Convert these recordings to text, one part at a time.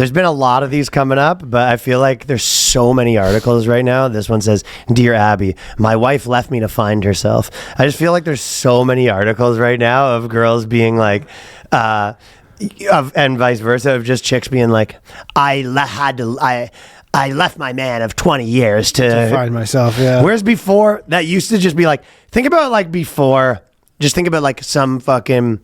There's been a lot of these coming up, but I feel like there's so many articles right now. This one says, "Dear Abby, my wife left me to find herself." I just feel like there's so many articles right now of girls being like, and vice versa, of just chicks being like, I left my man of 20 years to find myself. Yeah. Whereas before, that used to just be like, think about like before, just think about like some fucking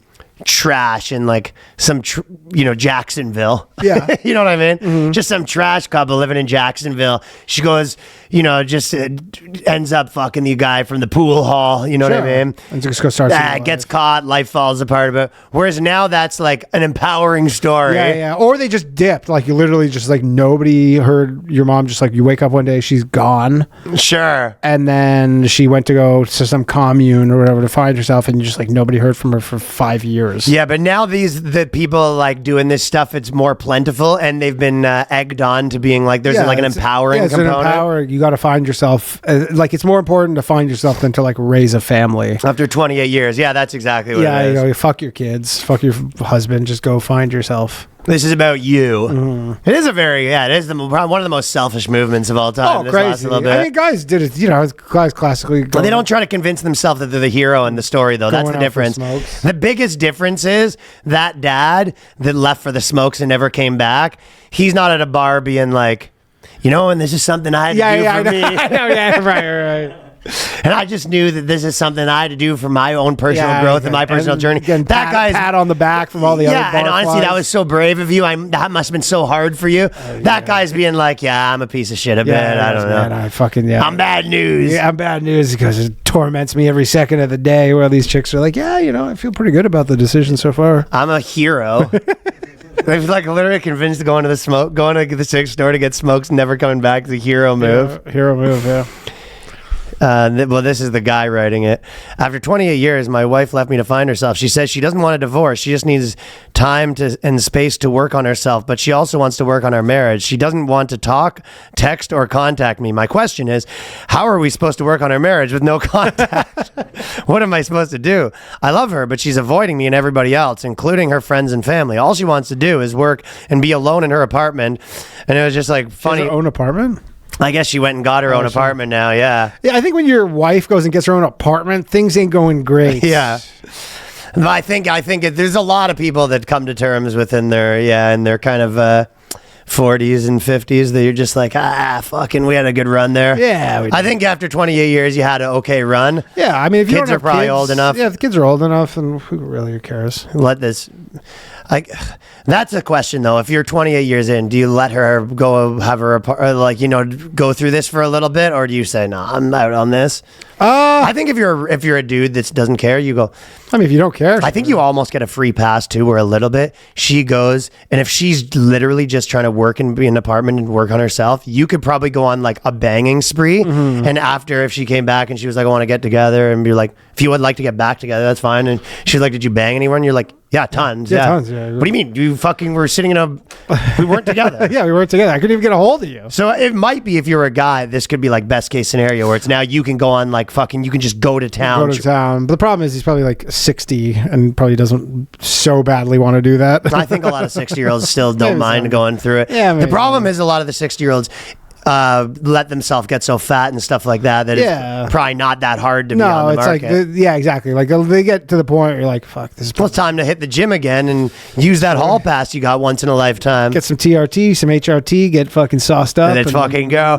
trash in like some Jacksonville. Yeah. You know what I mean? Mm-hmm. Just some trash couple living in Jacksonville. She goes, just ends up fucking the guy from the pool hall. You know what I mean? And just go start. Gets caught, life falls apart. But whereas now that's like an empowering story. Yeah. Or they just dipped. Like you literally just like nobody heard your mom. Just like you wake up one day, she's gone. Sure. And then she went to go to some commune or whatever to find herself, and just like nobody heard from her for 5 years. Yeah, but now the people like doing this stuff, it's more plentiful, and they've been egged on to being like, there's like an empowering component. You got to find yourself. Like it's more important to find yourself than to like raise a family. After 28 years, yeah, that's exactly what it is. You fuck your kids, fuck your husband, just go find yourself. This is about you. Mm-hmm. It is it is one of the most selfish movements of all time. Oh, crazy. I mean, guys did it, guys classically. But they don't try to convince themselves that they're the hero in the story, though. That's the difference. The biggest difference is that dad that left for the smokes and never came back, he's not at a bar being like, and this is something I had to do for me. I know, yeah, right. And I just knew that this is something I had to do for my own personal growth and my personal journey. That guy's pat on the back from all the other bar and honestly, flies. that was so brave of you. That must have been so hard for you. That guy's being like, I'm a piece of shit a bit. I don't know. Man, I'm bad news. Yeah, I'm bad news because it torments me every second of the day. Where these chicks are like, I feel pretty good about the decision so far. I'm a hero. They've like literally convinced to going to the cigarette store to get smokes, never coming back. It's a hero move. Hero move, yeah. Well, this is the guy writing it. After 28 years, my wife left me to find herself. She says she doesn't want a divorce. She just needs time and space to work on herself, but she also wants to work on our marriage. She doesn't want to talk, text, or contact me. My question is, how are we supposed to work on our marriage with no contact? What am I supposed to do? I love her, but she's avoiding me and everybody else, including her friends and family. All she wants to do is work and be alone in her apartment. And it was just like funny. She has her own apartment? I guess she went and got her own apartment now, yeah. Yeah, I think when your wife goes and gets her own apartment, things ain't going great. Yeah. But I think there's a lot of people that come to terms within their kind of 40s and 50s that you're just like, fucking, we had a good run there. Yeah. I think after 28 years, you had an okay run. Yeah, I mean, if kids are probably old enough. Yeah, the kids are old enough, and who really cares? That's a question though. If you're 28 years in, do you let her go have her go through this for a little bit, or do you say no, I'm out on this? I think if you're a dude that doesn't care, you go. I mean, if you don't care, I think you almost get a free pass too, where a little bit she goes, and if she's literally just trying to work and be in an apartment and work on herself, you could probably go on like a banging spree. Mm-hmm. And after, if she came back and she was like, I want to get together, and be like, if you would like to get back together, that's fine. And she's like, did you bang anyone? You're like, yeah, tons. Yeah, tons. Yeah. What do you mean? You fucking were sitting we weren't together. Yeah, we weren't together. I couldn't even get a hold of you. So it might be, if you're a guy, this could be like best case scenario where it's now you can go on like fucking, you can just go to town. But the problem is he's probably like 60 and probably doesn't so badly want to do that. I think a lot of 60-year-olds still don't mind going through it. Yeah, the problem is a lot of the 60-year-olds let themselves get so fat and stuff like that it's probably not that hard to be on the market. Exactly. Like they get to the point where you're like, fuck, this is... Well, it's time to hit the gym again and use that hall pass you got once in a lifetime. Get some TRT, some HRT, get fucking sauced up. And then fucking go.